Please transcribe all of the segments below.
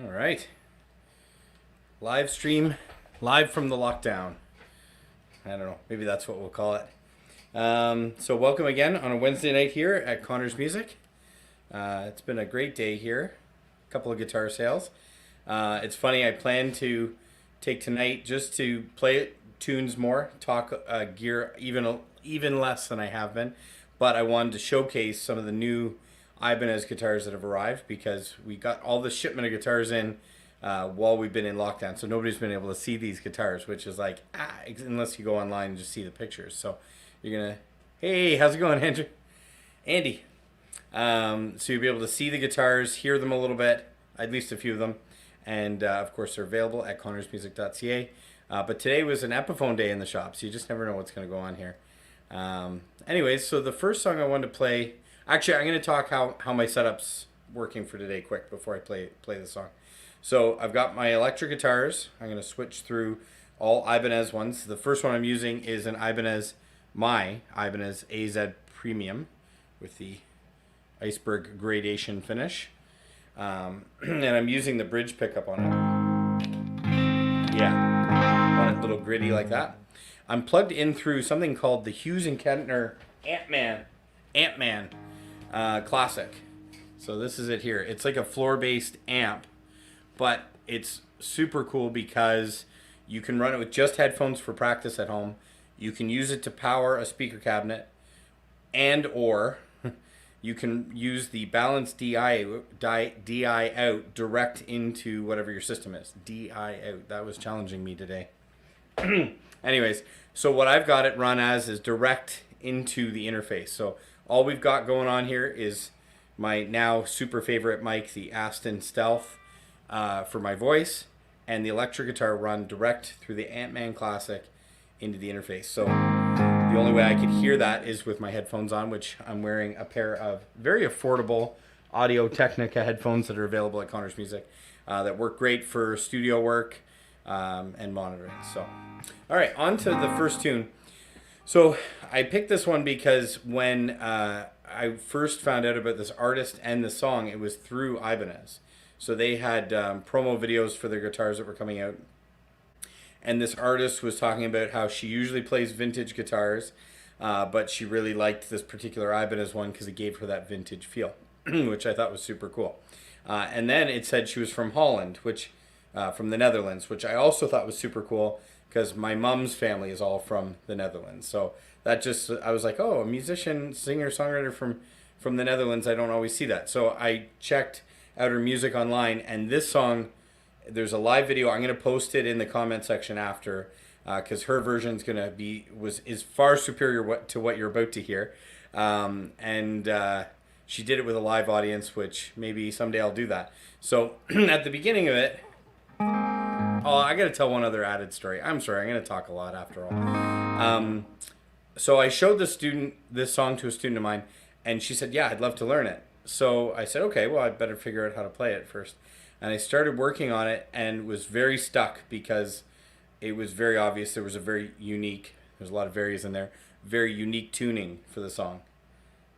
All right. Live stream, live from the lockdown. I don't know. Maybe that's what we'll call it. So welcome again on a Wednesday night here at Connor's Music. It's been a great day here. A couple of guitar sales. It's funny, I plan to take tonight just to play tunes more, talk gear even less than I have been. But I wanted to showcase some of the new Ibanez guitars that have arrived because we got all the shipment of guitars in while we've been in lockdown. So nobody's been able to see these guitars, which is like, unless you go online and just see the pictures. So you're going to, hey, how's it going, Andrew? Andy. So you'll be able to see the guitars, hear them a little bit, at least a few of them. And of course, they're available at connorsmusic.ca. But today was an Epiphone day in the shop, so you just never know what's going to go on here. Anyways, so the first song I wanted to play, actually, I'm going to talk how my setup's working for today quick before I play the song. So I've got my electric guitars. I'm going to switch through all Ibanez ones. The first one I'm using is an Ibanez AZ Premium with the iceberg gradation finish. And I'm using the bridge pickup on it. Yeah, want it a little gritty like that. I'm plugged in through something called the Hughes & Kettner Amp-Man Classic. So this is it here. It's like a floor-based amp, but it's super cool because you can run it with just headphones for practice at home. You can use it to power a speaker cabinet, and or you can use the balanced DI out direct into whatever your system is. DI out. That was challenging me today. Anyways, so what I've got it run as is direct into the interface. So all we've got going on here is my now super favorite mic, the Aston Stealth, for my voice, and the electric guitar run direct through the Amp-Man Classic into the interface. So the only way I could hear that is with my headphones on, which I'm wearing a pair of very affordable Audio-Technica headphones that are available at Connor's Music that work great for studio work and monitoring. So, all right, on to the first tune. So I picked this one because when I first found out about this artist and the song, it was through Ibanez. So they had promo videos for their guitars that were coming out. And this artist was talking about how she usually plays vintage guitars, but she really liked this particular Ibanez one because it gave her that vintage feel, which I thought was super cool. And then it said she was from Holland, which from the Netherlands, which I also thought was super cool because my mom's family is all from the Netherlands. So that just, I was like, oh, a musician, singer, songwriter from the Netherlands, I don't always see that. So I checked out her music online, and this song, there's a live video. I'm going to post it in the comment section after because her version is far superior to what you're about to hear. She did it with a live audience, which maybe someday I'll do that. So at the beginning of it, I got to tell one other added story. I'm sorry, I'm going to talk a lot after all. So I showed this song to a student of mine, and she said, yeah, I'd love to learn it. So I said, okay, well, I'd better figure out how to play it first. And I started working on it and was very stuck because it was very obvious there's a lot of varies in there, very unique tuning for the song.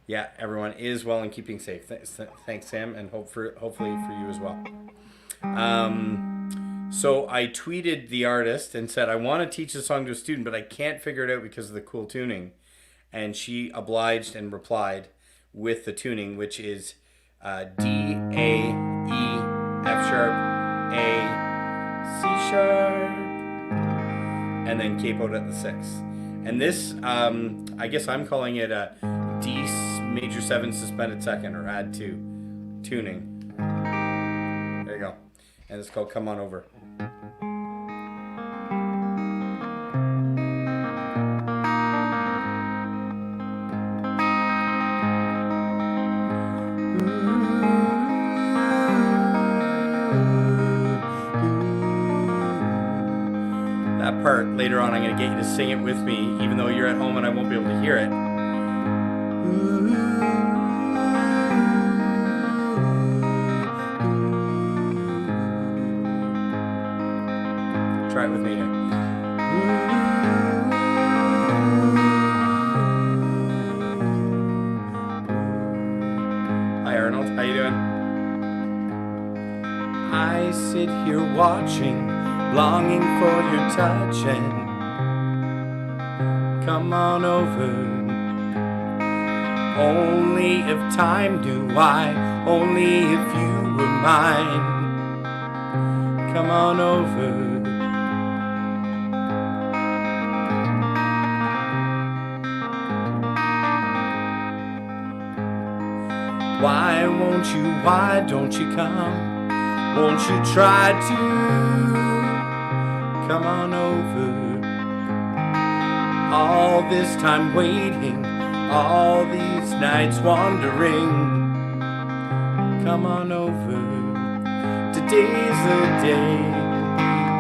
Yeah, everyone is well and keeping safe. Thanks, Sam, and hopefully for you as well. So I tweeted the artist and said, I want to teach the song to a student, but I can't figure it out because of the cool tuning. And she obliged and replied with the tuning, which is D, A, E, F sharp, A, C sharp, and then capoed at the 6th. And this, I guess I'm calling it a D major 7 suspended second, or add 2 tuning. There you go. And it's called Come On Over. That part, later on, I'm going to get you to sing it with me, even though you're at home and I won't be able to hear it. Try it with me here. Hi Arnold, how you doing? I I sit here watching, longing for your touch, and come on over. Only if time knew why, only if you were mine. Come on over. Why won't you, why don't you come? Won't you try to come on over? All this time waiting, all these nights wandering. Come on over. Today's the day,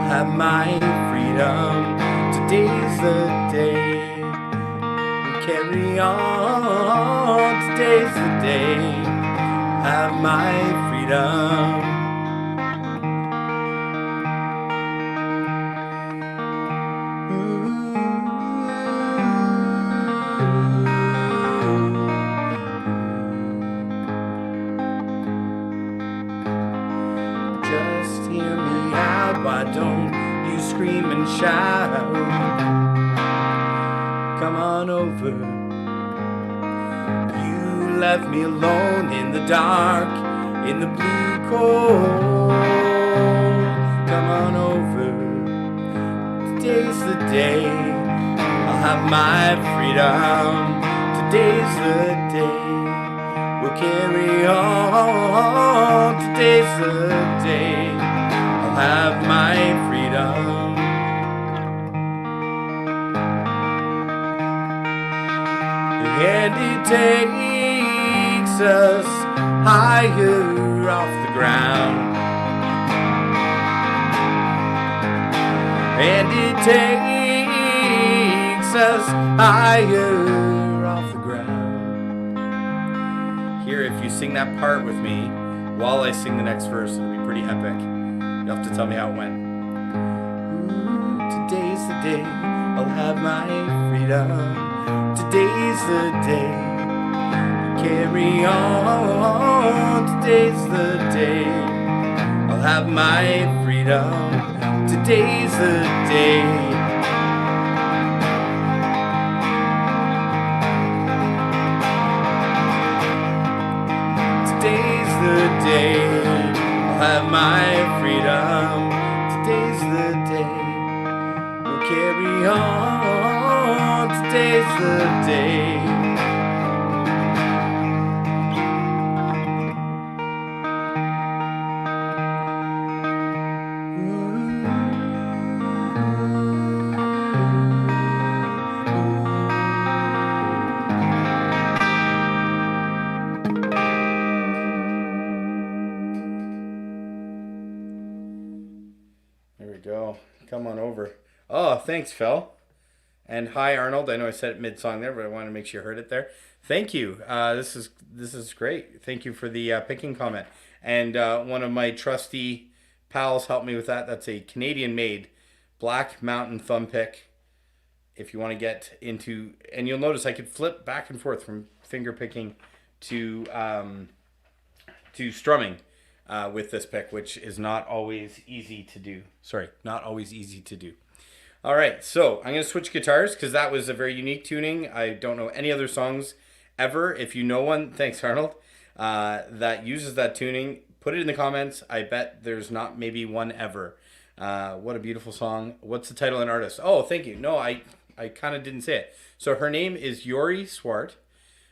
have my freedom. Today's the day, carry on. Today's the day, have my freedom. Just hear me out, why don't you scream and shout? Come on over. You left me alone in the dark, in the blue cold. Come on over. Today's the day, I'll have my freedom. Today's the day, we'll carry on. Today's the day, I'll have my freedom. And it takes us higher off the ground. And it takes us higher off the ground. Here, if you sing that part with me while I sing the next verse, it'll be pretty epic. You'll have to tell me how it went. Today's the day, I'll have my freedom. Today's the day, carry on. Today's the day, I'll have my freedom. Today's the day. Today's the day, I'll have my freedom. Today's the day, we'll carry on. Today's the day. There we go. Come on over. Oh, thanks, Phil. And hi, Arnold. I know I said it mid-song there, but I want to make sure you heard it there. Thank you. This is great. Thank you for the picking comment. And one of my trusty pals helped me with that. That's a Canadian-made Black Mountain thumb pick. If you want to get into, and you'll notice I could flip back and forth from finger picking to strumming with this pick, which is not always easy to do. Sorry, not always easy to do. All right, so I'm going to switch guitars because that was a very unique tuning. I don't know any other songs ever. If you know one, thanks, Arnold, that uses that tuning, put it in the comments. I bet there's not maybe one ever. What a beautiful song. What's the title and artist? Oh, thank you. No, I kind of didn't say it. So her name is Yori Swart.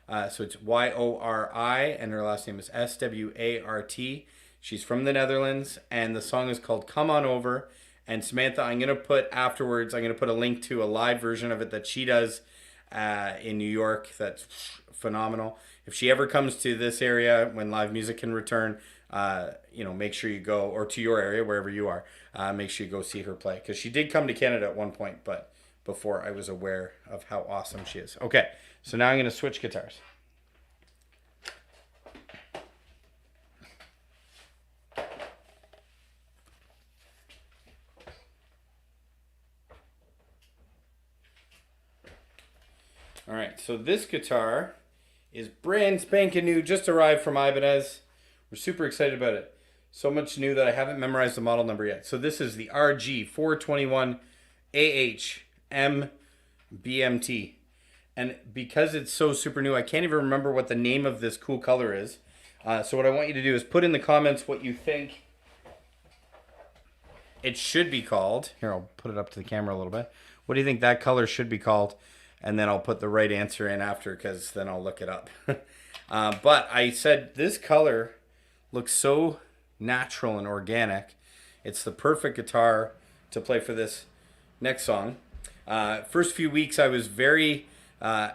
So it's Y-O-R-I, and her last name is S-W-A-R-T. She's from the Netherlands, and the song is called Come On Over. And Samantha, I'm going to put afterwards, I'm going to put a link to a live version of it that she does in New York. That's phenomenal. If she ever comes to this area when live music can return, make sure you go, or to your area, wherever you are, make sure you go see her play. Because she did come to Canada at one point, but before I was aware of how awesome she is. Okay, so now I'm going to switch guitars. All right, so this guitar is brand spanking new, just arrived from Ibanez. We're super excited about it. So much new that I haven't memorized the model number yet. So this is the RG421AH MBMT. And because it's so super new, I can't even remember what the name of this cool color is. So what I want you to do is put in the comments what you think it should be called. Here, I'll put it up to the camera a little bit. What do you think that color should be called? And then I'll put the right answer in after, because then I'll look it up. But I said this color looks so natural and organic. It's the perfect guitar to play for this next song. First few weeks I was very good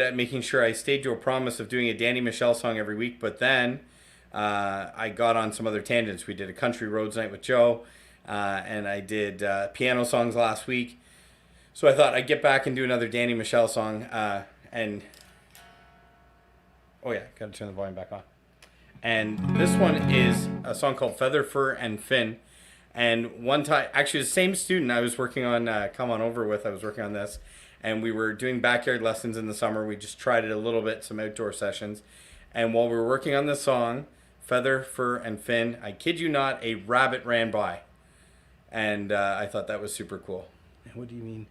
at making sure I stayed to a promise of doing a Danny Michel song every week, but then I got on some other tangents. We did a country roads night with Joe, and I did piano songs last week. So I thought I'd get back and do another Danny Michel song. And oh yeah, gotta turn the volume back on. And this one is a song called Feather, Fur, and Fin. And one time, actually the same student I was working on Come On Over with, I was working on this. And we were doing backyard lessons in the summer. We just tried it a little bit, some outdoor sessions. And while we were working on this song, Feather, Fur, and Fin, I kid you not, a rabbit ran by. And I thought that was super cool. What do you mean,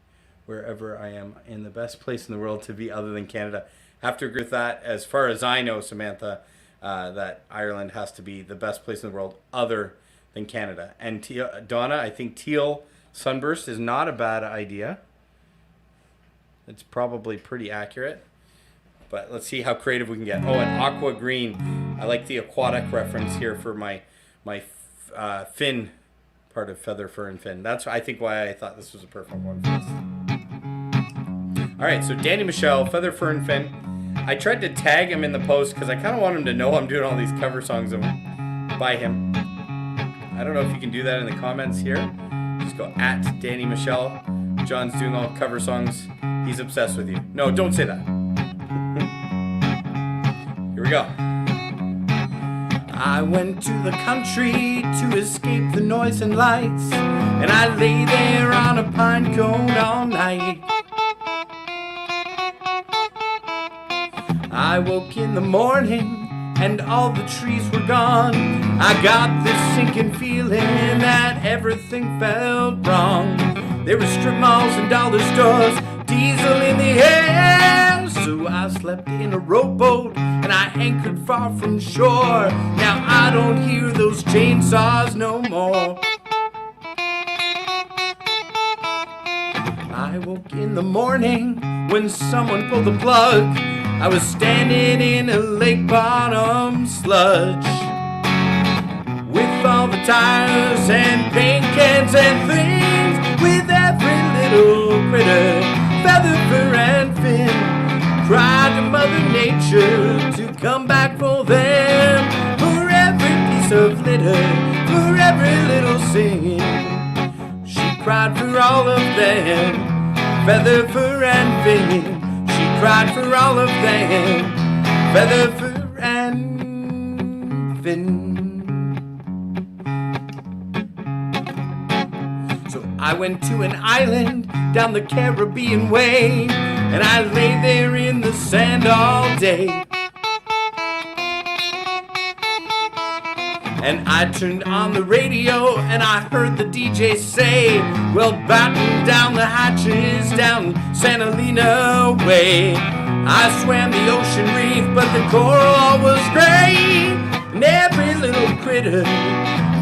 wherever I am, in the best place in the world to be other than Canada? Have to agree with that. As far as I know, Samantha, that Ireland has to be the best place in the world other than Canada. And Donna, I think teal sunburst is not a bad idea. It's probably pretty accurate. But let's see how creative we can get. Oh, and aqua green. I like the aquatic reference here for my fin part of Feather, Fur, and Fin. That's, I think, why I thought this was a perfect one for this. All right, so Danny Michel, Feather, Fur, and Fin. I tried to tag him in the post because I kind of want him to know I'm doing all these cover songs by him. I don't know if you can do that in the comments here. Just go at Danny Michel. John's doing all cover songs. He's obsessed with you. No, don't say that. Here we go. I went to the country to escape the noise and lights, and I lay there on a pine cone all night. I woke in the morning and all the trees were gone. I got this sinking feeling that everything felt wrong. There were strip malls and dollar stores, diesel in the air. So I slept in a rowboat and I anchored far from shore. Now I don't hear those chainsaws no more. I woke in the morning when someone pulled the plug. I was standing in a lake bottom sludge, with all the tires and paint cans and things, with every little critter, feather, fur, and fin, cried to Mother Nature to come back for them, for every piece of litter, for every little sin. She cried for all of them, feather, fur, and fin. She cried for all of them, feather, fur, and fin. So I went to an island down the Caribbean way, and I lay there in the sand all day. And I turned on the radio and I heard the DJ say, well, batten down the hatches down Santa Lena way. I swam the ocean reef, but the coral was gray. And every little critter,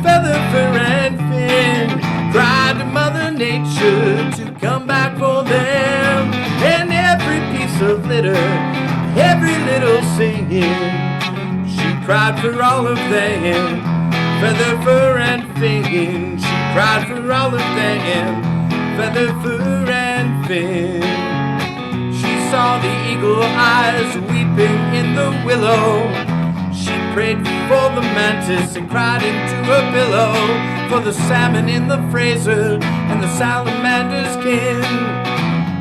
feather, fur, and fin, cried to Mother Nature to come back for them. And every piece of litter, every little singing, she cried for all of them, feather, fur, and fin. She cried for all of them, feather, fur, and fin. She saw the eagle eyes weeping in the willow. She prayed for the mantis and cried into her pillow, for the salmon in the Fraser and the salamander's kin.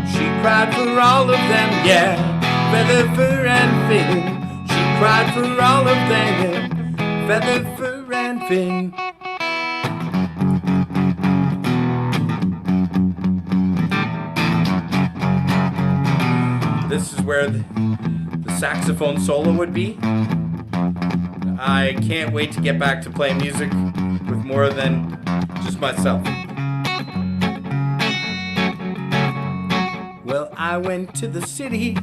She cried for all of them, yeah, feather, fur, and fin. She cried for all of them, feather, fur, and fin. This is where the saxophone solo would be. I can't wait to get back to playing music with more than just myself. Well, I went to the city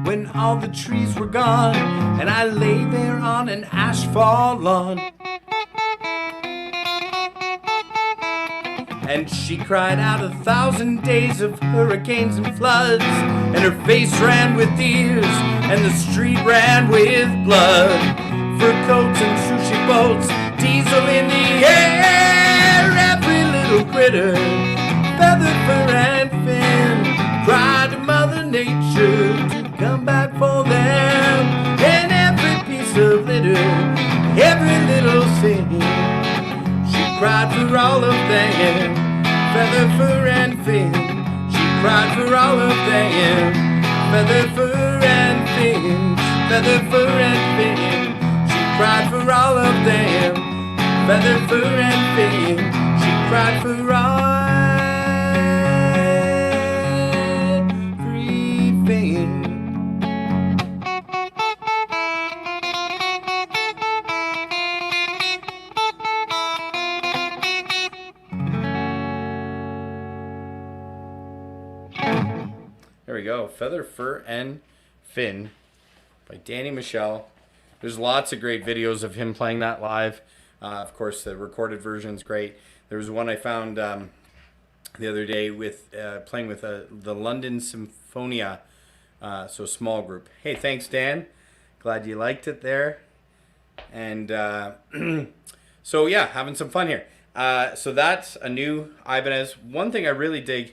when all the trees were gone, and I lay there on an asphalt lawn. And she cried out 1,000 days of hurricanes and floods, and her face ran with tears, and the street ran with blood. Fur coats and sushi boats, diesel in the air, every little critter, feather, fur, and fin, cried to Mother Nature to come back for them. And every piece of litter, every little thing, she cried for all of them, feather, fur, and fin. She cried for all of them, feather, fur, and fin, feather, fur, and fin. She cried for all of them, feather, fur, and fin. She cried for everything. There we go. Feather, Fur, and Fin by Danny Michel. There's lots of great videos of him playing that live. Of course, the recorded version's great. There was one I found the other day with playing with the London Symphonia, so small group. Hey, thanks, Dan. Glad you liked it there. And so, yeah, having some fun here. So that's a new Ibanez. One thing I really dig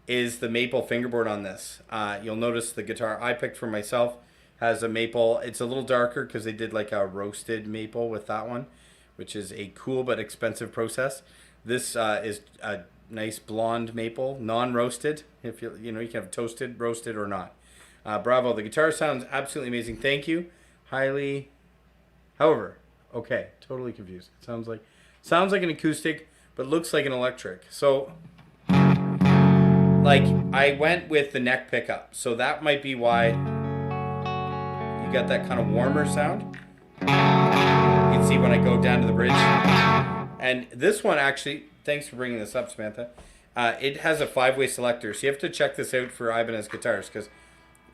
is the maple fingerboard on this. You'll notice the guitar I picked for myself has a maple. It's a little darker because they did like a roasted maple with that one, which is a cool but expensive process. This is a nice blonde maple, non-roasted. If you can have toasted, roasted, or not. Bravo! The guitar sounds absolutely amazing. Thank you. Highly. However, okay, totally confused. It sounds like an acoustic, but looks like an electric. So. Like, I went with the neck pickup, so that might be why you got that kind of warmer sound. You can see when I go down to the bridge. And this one actually, thanks for bringing this up, Samantha, it has a 5-way selector, so you have to check this out for Ibanez guitars, because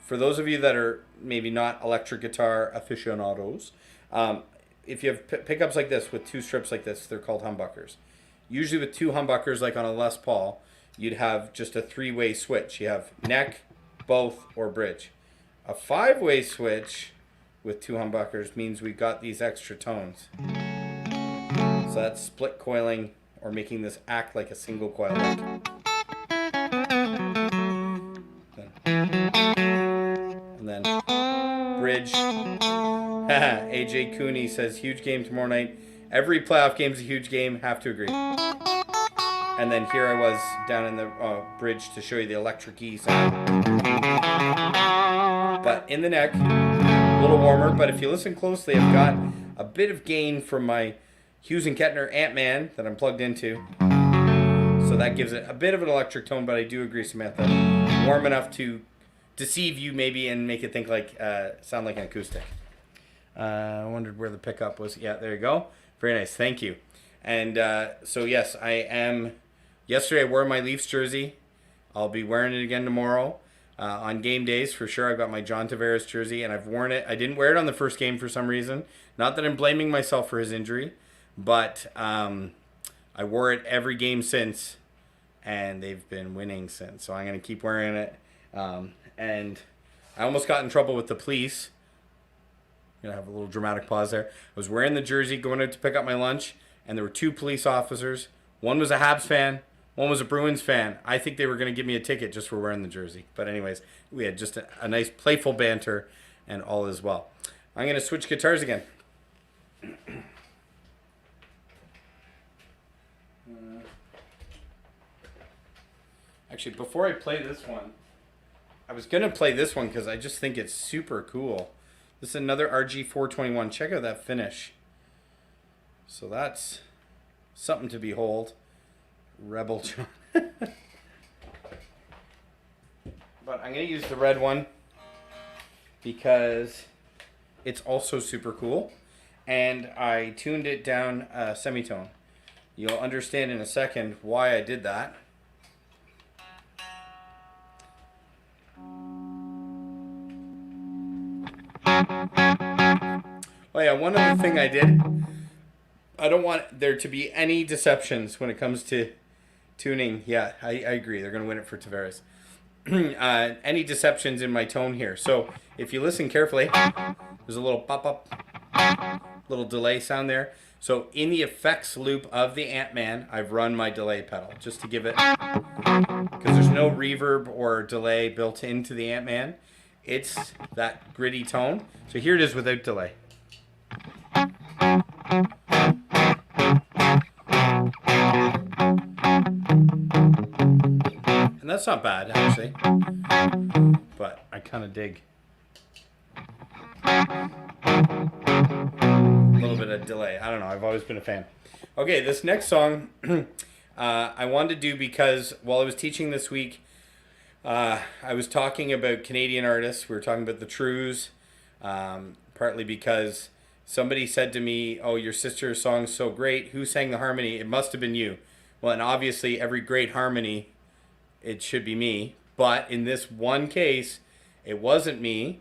for those of you that are maybe not electric guitar aficionados, if you have pickups like this with 2 strips like this, they're called humbuckers. Usually with 2 humbuckers, like on a Les Paul, you'd have just a 3-way switch. You have neck, both, or bridge. A 5-way switch with 2 humbuckers means we've got these extra tones. So that's split coiling, or making this act like a single coil. And then bridge. AJ Cooney says, huge game tomorrow night. Every playoff game is a huge game. Have to agree. And then here I was down in the bridge to show you the electric E sound. But in the neck, a little warmer. But if you listen closely, I've got a bit of gain from my Hughes and Kettner Ant-Man that I'm plugged into. So that gives it a bit of an electric tone, but I do agree, Samantha. Warm enough to deceive you maybe and make it think like, sound like an acoustic. I wondered where the pickup was. Yeah, there you go. Very nice. Thank you. And so, yes, I am... Yesterday I wore my Leafs jersey. I'll be wearing it again tomorrow on game days for sure. I've got my John Tavares jersey, and I've worn it. I didn't wear it on the first game for some reason. Not that I'm blaming myself for his injury, but I wore it every game since, and they've been winning since. So I'm going to keep wearing it. And I almost got in trouble with the police. I'm going to have a little dramatic pause there. I was wearing the jersey, going out to pick up my lunch, and there were 2 police officers. One was a Habs fan. One was a Bruins fan. I think they were going to give me a ticket just for wearing the jersey. But anyways, we had just a nice playful banter, and all is well. I'm going to switch guitars again. Actually, before I play this one, I was going to play this one because I just think it's super cool. This is another RG421. Check out that finish. So that's something to behold. Rebel John. But I'm going to use the red one because it's also super cool. and I tuned it down a semitone. You'll understand in a second why I did that. Oh yeah, one other thing I did. I don't want there to be any deceptions when it comes to tuning. Yeah, I agree. They're going to win it for Tavares. Any deceptions in my tone here. So if you listen carefully, there's a little pop-up, little delay sound there. So in the effects loop of the Ant-Man, I've run my delay pedal just to give it, because there's no reverb or delay built into the Ant-Man. It's that gritty tone. So here it is without delay. And that's not bad, actually. But I kind of dig a little bit of delay. I don't know. I've always been a fan. Okay, this next song I wanted to do because while I was teaching this week, I was talking about Canadian artists. We were talking about the Trews, partly because somebody said to me, "Oh, your sister's song's so great. Who sang the harmony? It must have been you." Well, and obviously every great harmony, it should be me. But in this one case, it wasn't me.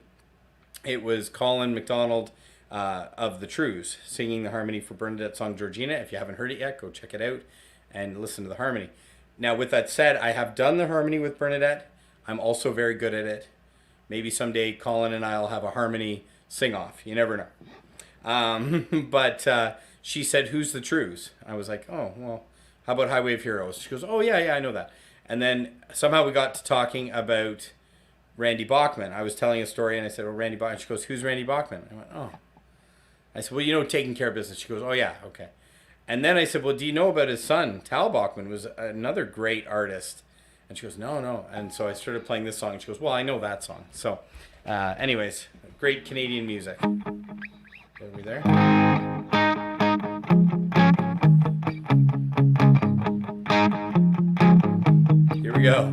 It was Colin McDonald of the Trews singing the harmony for Bernadette's song Georgina. If you haven't heard it yet, go check it out and listen to the harmony. Now, with that said, I have done the harmony with Bernadette. I'm also very good at it. Maybe someday Colin and I will have a harmony sing-off. You never know. But she said, "Who's the Trews?" I was like, "Oh, well, how about Highway of Heroes?" She goes, "Oh, yeah, I know that." And then somehow we got to talking about Randy Bachman. I was telling a story and I said, "Oh, Randy Bachman." She goes, "Who's Randy Bachman?" I went, "Oh." I said, "Well, you know, taking care of business." She goes, "Oh, yeah, okay." And then I said, "Well, do you know about his son? Tal Bachman was another great artist." And she goes, No. And so I started playing this song. And she goes, "Well, I know that song." So anyways, great Canadian music. Are we there? Here we go.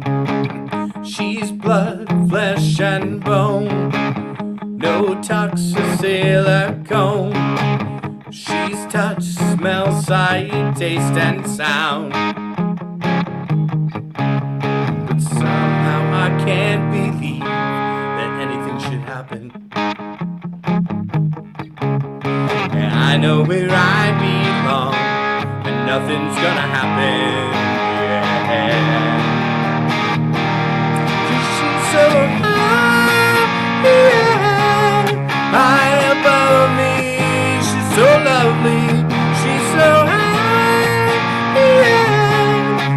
She's blood, flesh, and bone. No toxicillacone. She's touch, smell, sight, taste, and sound. But somehow I can't believe that anything should happen. And I know where I belong, and nothing's gonna happen. Yeah. 'Cause she's so high above me. She's so lovely. She's so high,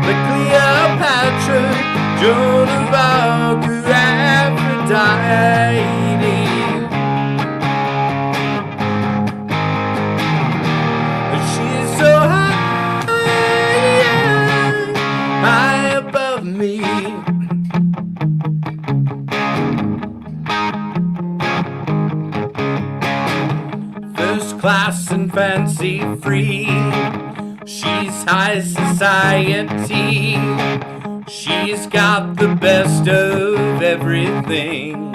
like Cleopatra, Joan of Arc, or Aphrodite. She's so high above me. First class and fancy free. She's high society. She's got the best of everything.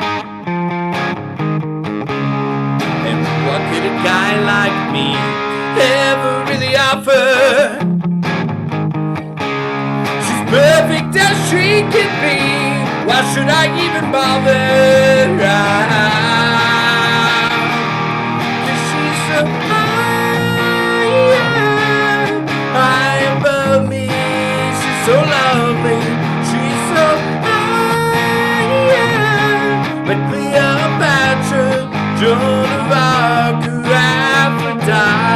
And what could a guy like me ever really offer? She's perfect as she can be. Why should I even bother? 'Cause she's so high above me. She's so lovely. She's so high, like Cleopatra, Joan of Arc, or Aphrodite.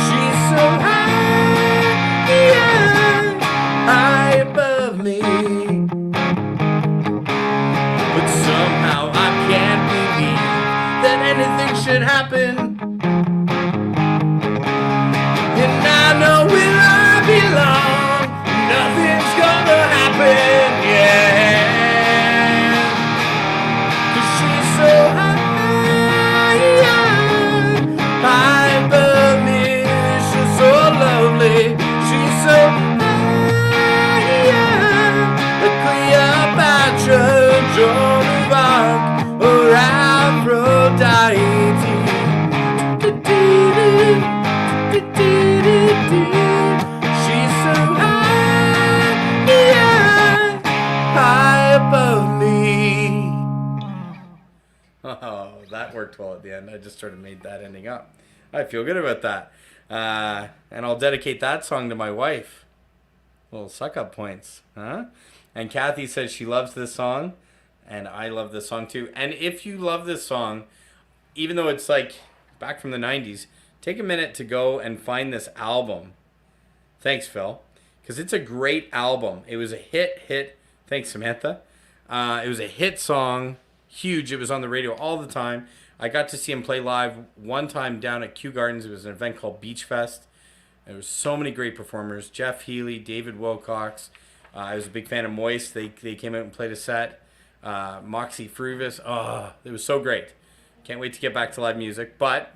She's so high above me. But somehow I can't believe that anything should happen. And I know where I belong. Nothing's gonna happen, yeah. 'Cause she's so high above me. She's so lovely. She's so high, like Cleopatra, Joan Chartwell at the end. I just sort of made that ending up. I feel good about that. And I'll dedicate that song to my wife. Little suck-up points. Huh? And Kathy says she loves this song. And I love this song too. And if you love this song, even though it's like back from the 90s, take a minute to go and find this album. Thanks, Phil. Because it's a great album. It was a hit. Thanks, Samantha. It was a hit song. Huge. It was on the radio all the time. I got to see him play live one time down at Kew Gardens. It was an event called Beach Fest. There was so many great performers. Jeff Healy, David Wilcox. I was a big fan of Moist. They came out and played a set. Moxie Fruvis. Oh, it was so great. Can't wait to get back to live music. But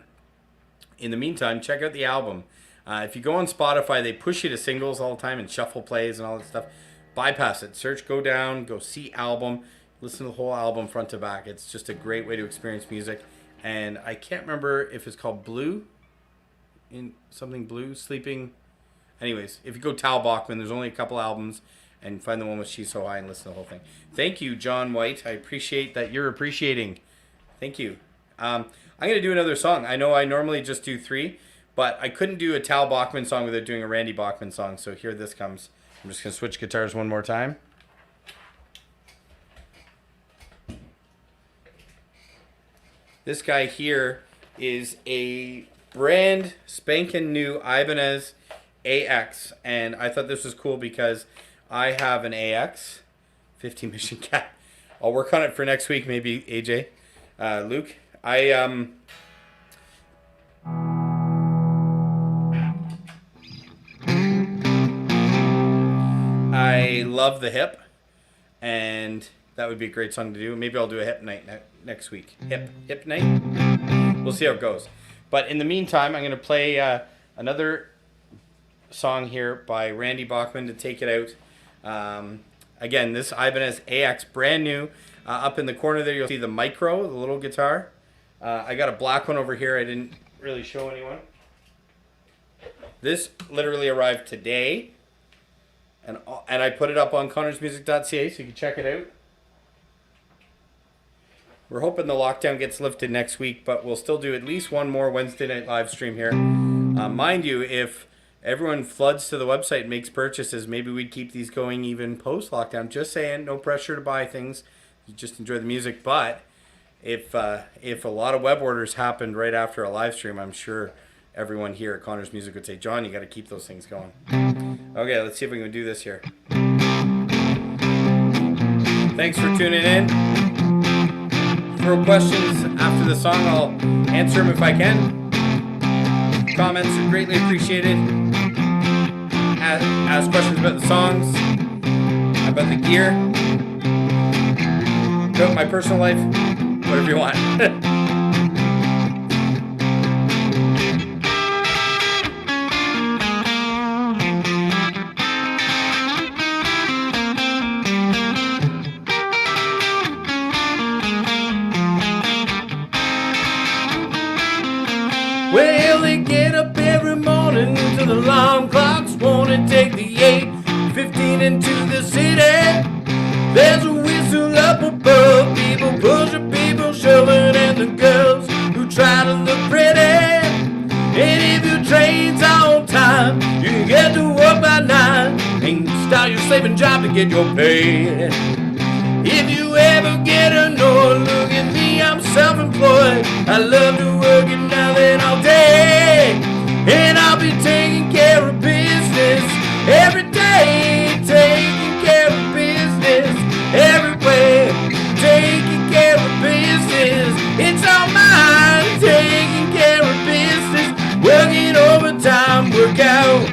in the meantime, check out the album. If you go on Spotify, they push you to singles all the time and shuffle plays and all that stuff. Bypass it. Search, go down, go see album. Listen to the whole album front to back. It's just a great way to experience music. And I can't remember if it's called Blue. In something Blue, Sleeping. Anyways, if you go Tal Bachman, there's only a couple albums. And find the one with She's So High and listen to the whole thing. Thank you, John White. I appreciate that you're appreciating. Thank you. I'm going to do another song. I know I normally just do 3. But I couldn't do a Tal Bachman song without doing a Randy Bachman song. So here this comes. I'm just going to switch guitars one more time. This guy here is a brand spanking new Ibanez AX. And I thought this was cool because I have an AX 50 Mission Cat. I'll work on it for next week, maybe, AJ. Luke. I love the hip, and that would be a great song to do. Maybe I'll do a hip night next week. Hip night? We'll see how it goes. But in the meantime, I'm going to play another song here by Randy Bachman to take it out. Again, this Ibanez AX, brand new. Up in the corner there, you'll see the micro, the little guitar. I got a black one over here I didn't really show anyone. This literally arrived today. And I put it up on connorsmusic.ca so you can check it out. We're hoping the lockdown gets lifted next week, but we'll still do at least one more Wednesday night live stream here. Mind you, if everyone floods to the website and makes purchases, maybe we'd keep these going even post-lockdown. Just saying, no pressure to buy things. You just enjoy the music. But if a lot of web orders happened right after a live stream, I'm sure everyone here at Connors Music would say, John, you got to keep those things going. Okay, let's see if we can do this here. Thanks for tuning in. Throw questions after the song. I'll answer them if I can. Comments are greatly appreciated. Ask questions about the songs, about the gear, about my personal life, whatever you want. Well, they get up every morning till the alarm clocks wanna take the 8:15 into the city. There's a whistle up above, people pushing, people shoving, and the girls who try to look pretty. And if your train's on time, you can get to work by 9 and start your slaving job to get your pay. If you ever get annoyed, look at me, I'm self-employed. I love to work it now and all day. And I'll be taking care of business every day. Taking care of business everywhere. Taking care of business, it's all mine. Taking care of business, working overtime, work out.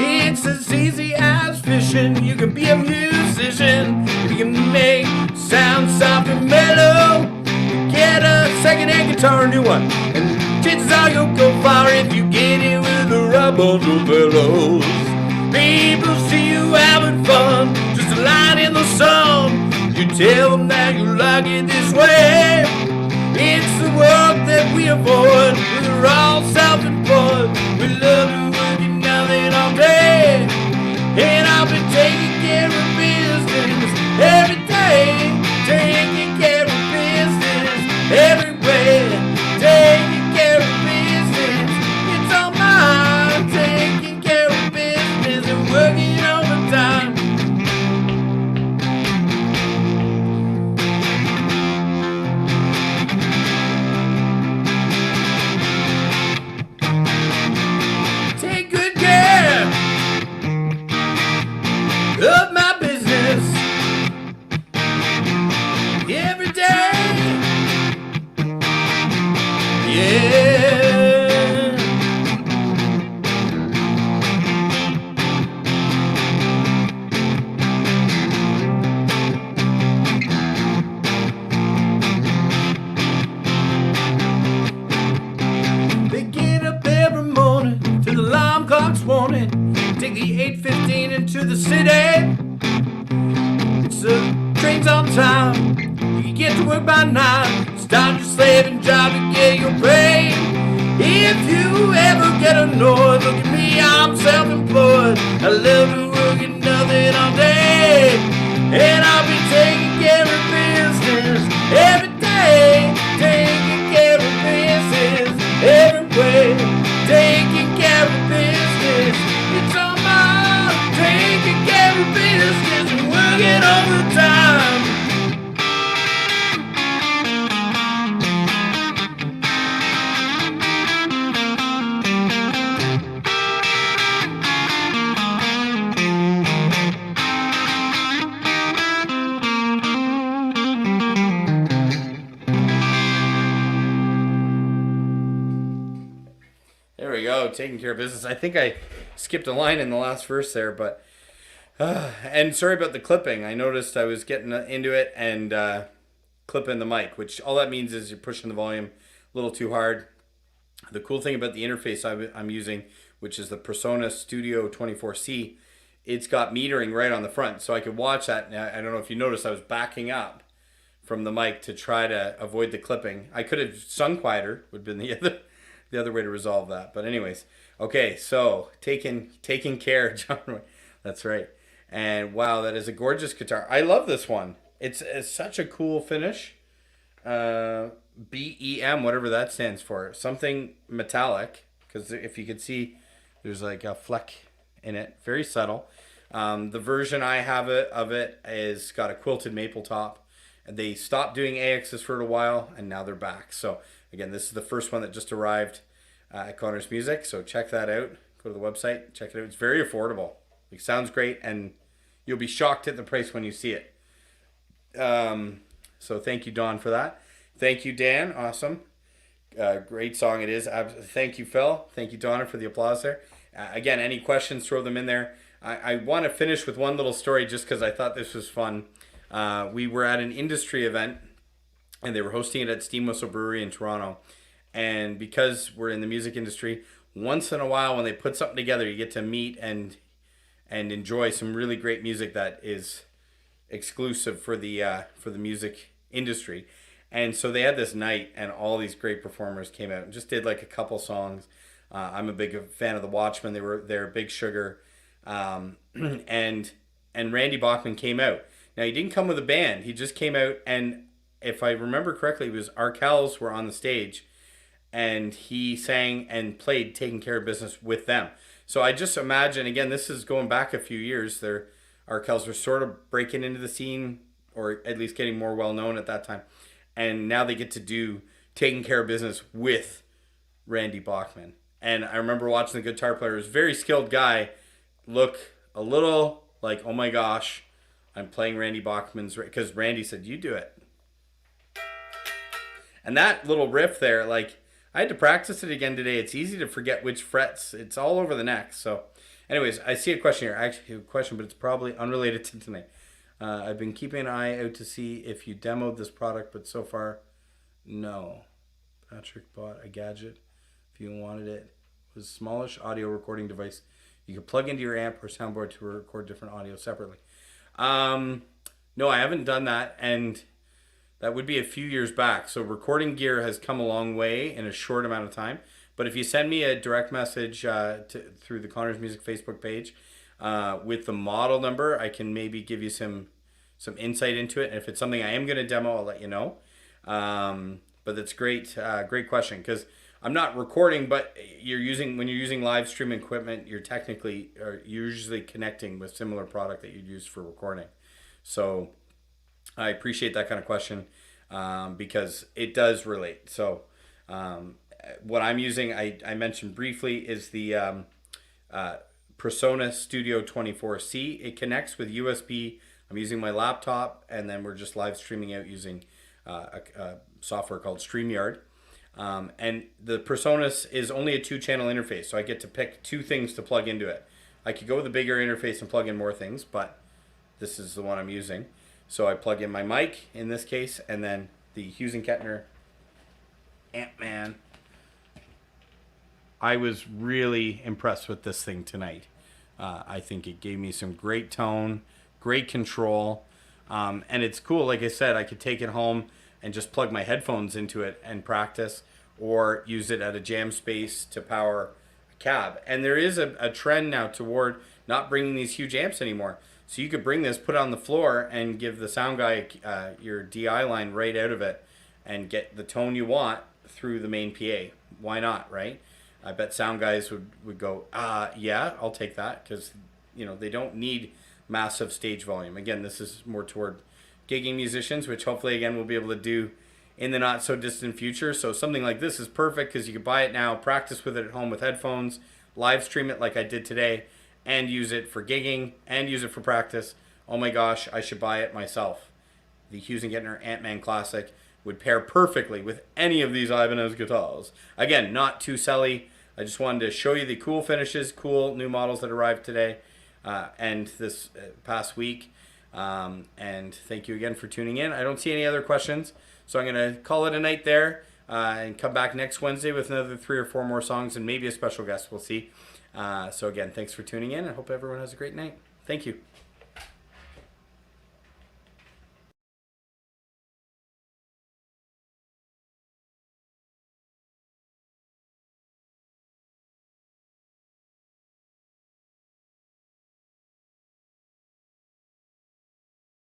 It's as easy as fishing. You can be a musician if you can make sound soft and mellow. Get a second-hand guitar, a new one, and chances are you'll go far if you get it with the right bunch of fellows. People see you having fun, just a line in the sun. You tell them that you like it this way. It's the work that we avoid. We're all self-employed. We love to work and nothing all day. And I've been taking care of business every day. Taking care of business every way. Taking care of business. It's all mine. Taking care of business and working overtime. Take good care of my business every day. Yeah. They get up every morning till the alarm clock's warning. Take the 8:15 into the city. It's the train's on time. You get to work by 9. Start your slaving job to get your pay. If you ever get annoyed, look at me, I'm self-employed. I love to work and nothing all day. And I'll be taking care of business every day. Taking care of business every way. Taking care of business. It's all mine. Taking care of business and working overtime. There we go, taking care of business. I think I skipped a line in the last verse there, but and sorry about the clipping. I noticed I was getting into it and clipping the mic, which all that means is you're pushing the volume a little too hard. The cool thing about the interface I'm using, which is the Persona Studio 24C, it's got metering right on the front, so I could watch that. Now, I don't know if you noticed, I was backing up from the mic to try to avoid the clipping. I could have sung quieter, would have been the other way to resolve that. But anyways, okay, so taking care, John. That's right. And wow, that is a gorgeous guitar. I love this one. It's such a cool finish. BEM, whatever that stands for, something metallic. Because if you could see, there's like a fleck in it, very subtle. The version I have of it is got a quilted maple top. And they stopped doing AXs for a while, and now they're back. So again, this is the first one that just arrived at Connor's Music. So check that out. Go to the website, check it out. It's very affordable. It sounds great, and you'll be shocked at the price when you see it. So thank you, Don, for that. Thank you, Dan. Awesome. Great song it is. Thank you, Phil. Thank you, Donna, for the applause there. Again, any questions, throw them in there. I want to finish with one little story just because I thought this was fun. We were at an industry event, and they were hosting it at Steam Whistle Brewery in Toronto. And because we're in the music industry, once in a while when they put something together, you get to meet and enjoy some really great music that is exclusive for the music industry. And so they had this night, and all these great performers came out and just did like a couple songs. I'm a big fan of the Watchmen. They're Big Sugar, and Randy Bachman came out. Now he didn't come with a band. He just came out, and if I remember correctly, it was Arkells were on the stage, and he sang and played "Taking Care of Business" with them. So I just imagine, again, this is going back a few years. Arkells were sort of breaking into the scene, or at least getting more well known at that time. And now they get to do Taking Care of Business with Randy Bachman. And I remember watching the guitar player. He was a very skilled guy. Look a little like, oh my gosh, I'm playing Randy Bachman's, because Randy said, you do it. And that little riff there, like, I had to practice it again today. It's easy to forget which frets. It's all over the neck. So anyways, I see a question here. I actually have a question, but it's probably unrelated to tonight. I've been keeping an eye out to see if you demoed this product, but so far, no. Patrick bought a gadget. If you wanted it, it was a smallish audio recording device. You could plug into your amp or soundboard to record different audio separately. No, I haven't done that. And That would be a few years back. So recording gear has come a long way in a short amount of time. But if you send me a direct message through the Connors Music Facebook page with the model number, I can maybe give you some insight into it. And if it's something I am going to demo, I'll let you know. But that's great, great question, because I'm not recording, but when you're using live stream equipment, you're usually connecting with similar product that you'd use for recording. So I appreciate that kind of question because it does relate. So what I'm using, I mentioned briefly, is the Persona Studio 24C. It connects with USB. I'm using my laptop, and then we're just live streaming out using a software called StreamYard. And the Personas is only a 2-channel interface, so I get to pick 2 things to plug into it. I could go with a bigger interface and plug in more things, but this is the one I'm using. So I plug in my mic in this case, and then the Hughes & Kettner Ant-Man. I was really impressed with this thing tonight. I think it gave me some great tone, great control, and it's cool. Like I said, I could take it home and just plug my headphones into it and practice, or use it at a jam space to power a cab. And there is a trend now toward not bringing these huge amps anymore. So you could bring this, put it on the floor, and give the sound guy your DI line right out of it and get the tone you want through the main PA. Why not, right? I bet sound guys would go, yeah, I'll take that, because they don't need massive stage volume. Again, this is more toward gigging musicians, which hopefully, again, we'll be able to do in the not so distant future. So something like this is perfect because you can buy it now, practice with it at home with headphones, live stream it like I did today, and use it for gigging and use it for practice. Oh my gosh, I should buy it myself. The Hughes & Kettner Ant-Man Classic would pair perfectly with any of these Ibanez guitars. Again, not too selly. I just wanted to show you the cool finishes, cool new models that arrived today and this past week. And thank you again for tuning in. I don't see any other questions, so I'm going to call it a night there and come back next Wednesday with another 3 or 4 more songs and maybe a special guest. We'll see. So again, thanks for tuning in. I hope everyone has a great night. Thank you.